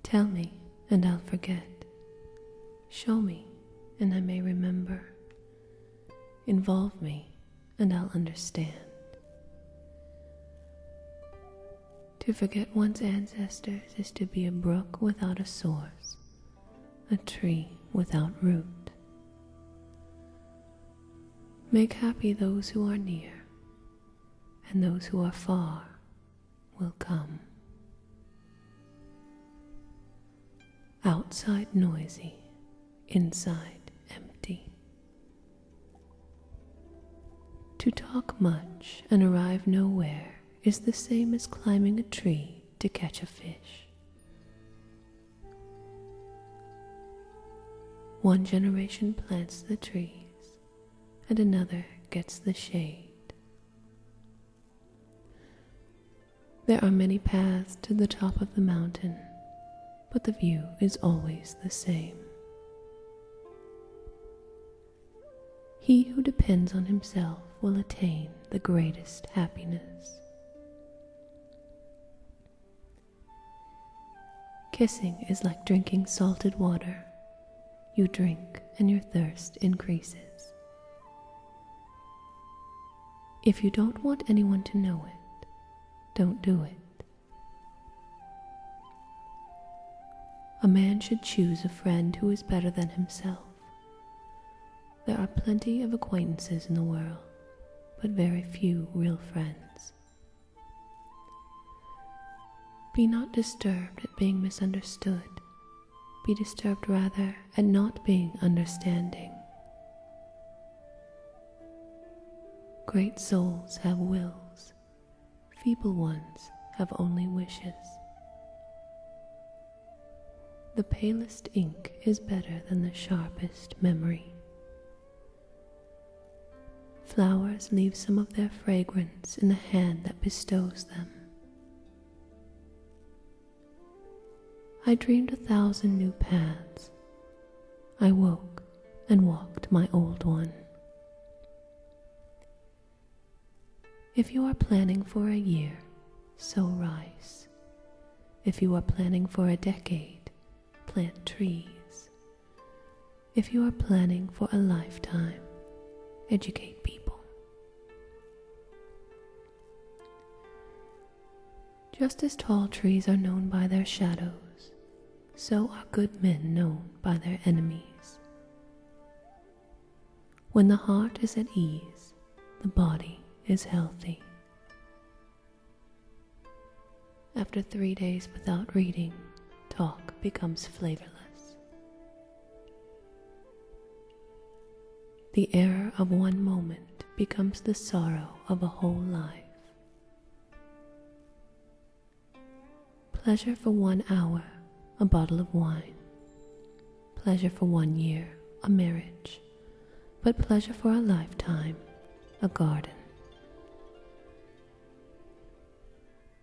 Tell me, and I'll forget. Show me, and I may remember. Involve me, and I'll understand. To forget one's ancestors is to be a brook without a source, a tree without root. Make happy those who are near, and those who are far will come. Outside noisy, inside empty. To talk much and arrive nowhere is the same as climbing a tree to catch a fish. One generation plants the trees, and another gets the shade. There are many paths to the top of the mountain, but the view is always the same. He who depends on himself will attain the greatest happiness. Kissing is like drinking salted water. You drink and your thirst increases. If you don't want anyone to know it, don't do it. A man should choose a friend who is better than himself. There are plenty of acquaintances in the world, but very few real friends. Be not disturbed at being misunderstood. Be disturbed rather at not being understanding. Great souls have wills. Feeble ones have only wishes. The palest ink is better than the sharpest memory. Flowers leave some of their fragrance in the hand that bestows them. I dreamed 1,000 new paths. I woke and walked my old one. If you are planning for a year, sow rice. If you are planning for a decade, plant trees. If you are planning for a lifetime, educate people. Just as tall trees are known by their shadows, so are good men known by their enemies. When the heart is at ease, the body is healthy. After 3 days without reading, talk becomes flavorless. The error of one moment becomes the sorrow of a whole life. Pleasure for 1 hour, a bottle of wine. Pleasure for 1 year, a marriage. But pleasure for a lifetime, a garden.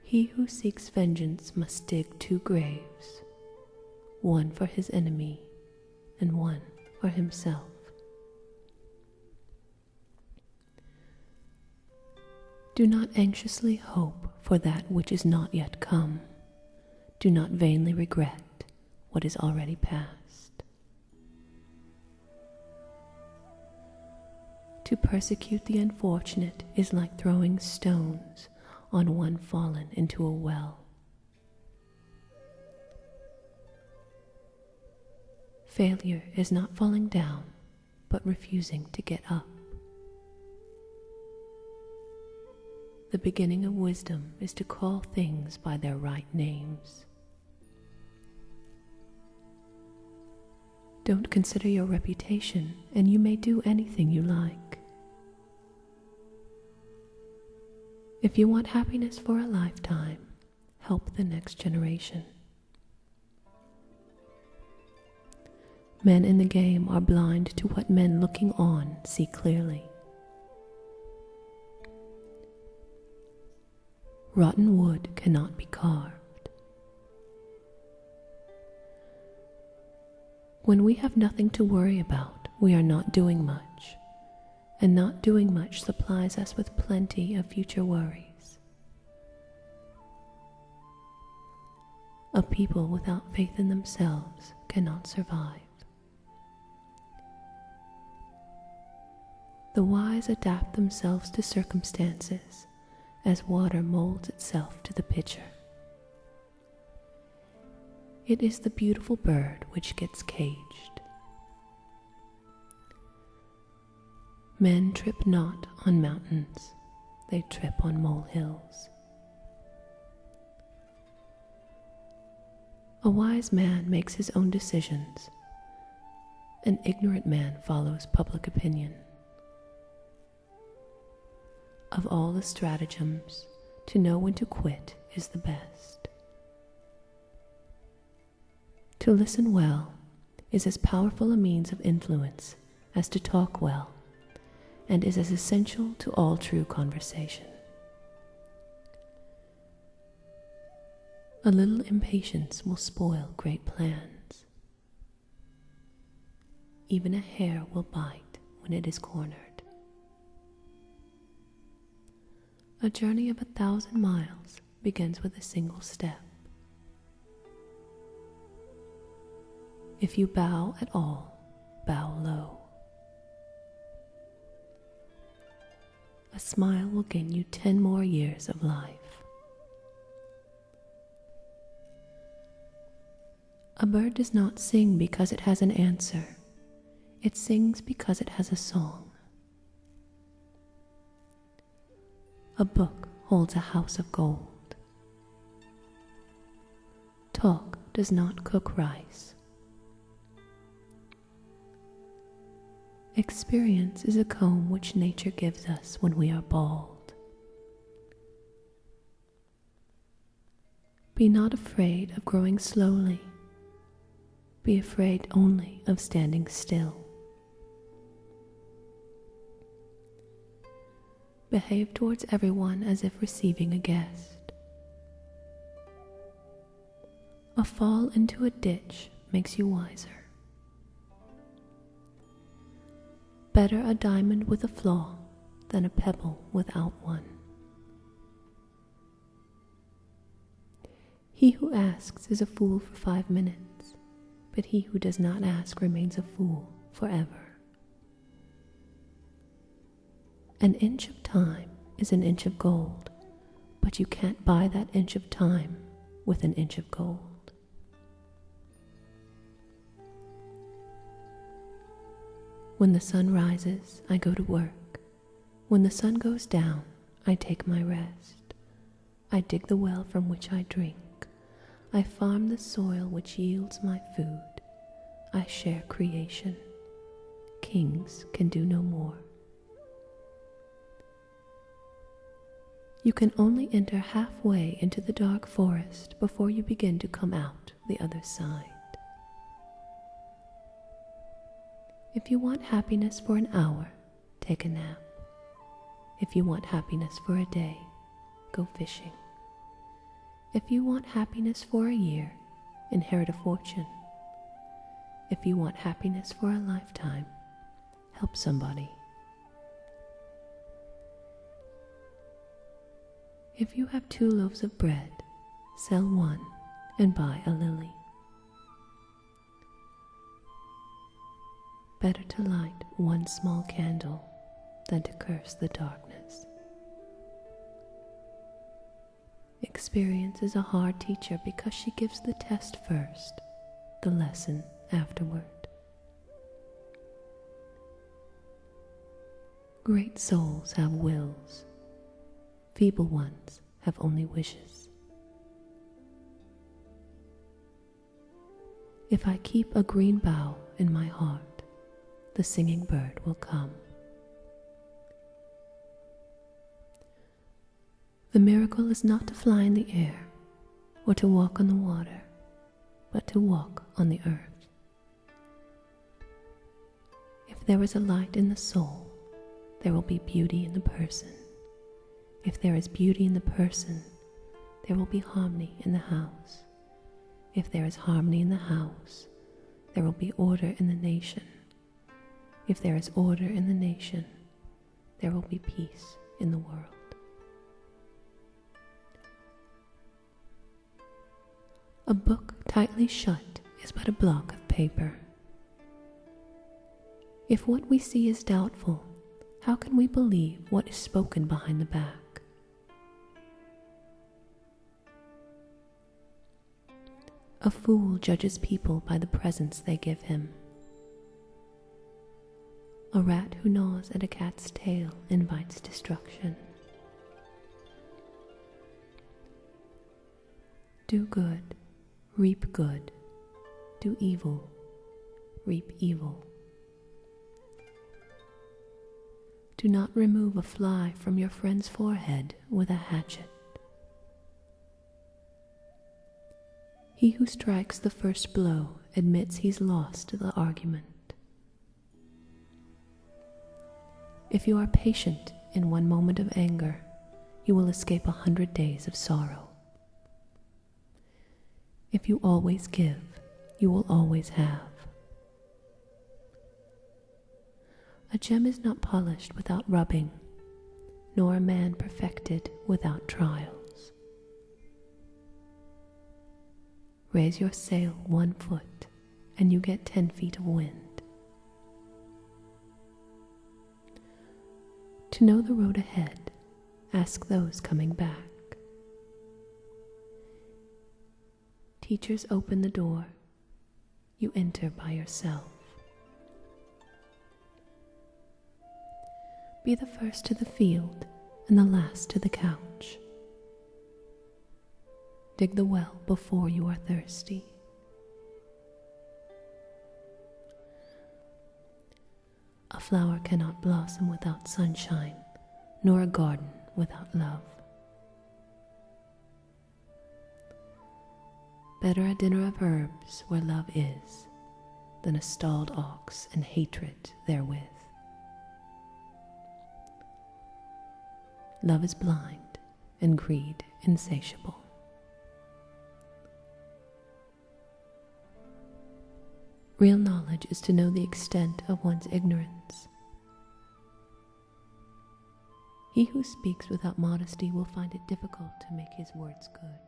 He who seeks vengeance must dig 2 graves, one for his enemy and one for himself. Do not anxiously hope for that which is not yet come. Do not vainly regret what is already past. To persecute the unfortunate is like throwing stones on one fallen into a well. Failure is not falling down, but refusing to get up. The beginning of wisdom is to call things by their right names. Don't consider your reputation, and you may do anything you like. If you want happiness for a lifetime, help the next generation. Men in the game are blind to what men looking on see clearly. Rotten wood cannot be carved. When we have nothing to worry about, we are not doing much, and not doing much supplies us with plenty of future worries. A people without faith in themselves cannot survive. The wise adapt themselves to circumstances as water molds itself to the pitcher. It is the beautiful bird which gets caged. Men trip not on mountains, they trip on molehills. A wise man makes his own decisions. An ignorant man follows public opinion. Of all the stratagems, to know when to quit is the best. To listen well is as powerful a means of influence as to talk well, and is as essential to all true conversation. A little impatience will spoil great plans. Even a hare will bite when it is cornered. A journey of 1,000 miles begins with a single step. If you bow at all, bow low. A smile will gain you 10 more years of life. A bird does not sing because it has an answer. It sings because it has a song. A book holds a house of gold. Talk does not cook rice. Experience is a comb which nature gives us when we are bald. Be not afraid of growing slowly. Be afraid only of standing still. Behave towards everyone as if receiving a guest. A fall into a ditch makes you wiser. Better a diamond with a flaw than a pebble without one. He who asks is a fool for 5 minutes, but he who does not ask remains a fool forever. An inch of time is an inch of gold, but you can't buy that inch of time with an inch of gold. When the sun rises, I go to work. When the sun goes down, I take my rest. I dig the well from which I drink. I farm the soil which yields my food. I share creation. Kings can do no more. You can only enter halfway into the dark forest before you begin to come out the other side. If you want happiness for an hour, take a nap. If you want happiness for a day, go fishing. If you want happiness for a year, inherit a fortune. If you want happiness for a lifetime, help somebody. If you have 2 loaves of bread, sell one and buy a lily. Better to light one small candle than to curse the darkness. Experience is a hard teacher because she gives the test first, the lesson afterward. Great souls have wills. Feeble ones have only wishes. If I keep a green bough in my heart, the singing bird will come. The miracle is not to fly in the air or to walk on the water, but to walk on the earth. If there is a light in the soul, there will be beauty in the person. If there is beauty in the person, there will be harmony in the house. If there is harmony in the house, there will be order in the nation. If there is order in the nation, there will be peace in the world. A book tightly shut is but a block of paper. If what we see is doubtful, how can we believe what is spoken behind the back? A fool judges people by the presents they give him. A rat who gnaws at a cat's tail invites destruction. Do good, reap good. Do evil, reap evil. Do not remove a fly from your friend's forehead with a hatchet. He who strikes the first blow admits he's lost the argument. If you are patient in one moment of anger, you will escape 100 days of sorrow. If you always give, you will always have. A gem is not polished without rubbing, nor a man perfected without trials. Raise your sail 1 foot, and you get 10 feet of wind. To know the road ahead, ask those coming back. Teachers open the door, you enter by yourself. Be the first to the field and the last to the couch. Dig the well before you are thirsty. A flower cannot blossom without sunshine, nor a garden without love. Better a dinner of herbs where love is, than a stalled ox and hatred therewith. Love is blind, and greed insatiable. Real knowledge is to know the extent of one's ignorance. He who speaks without modesty will find it difficult to make his words good.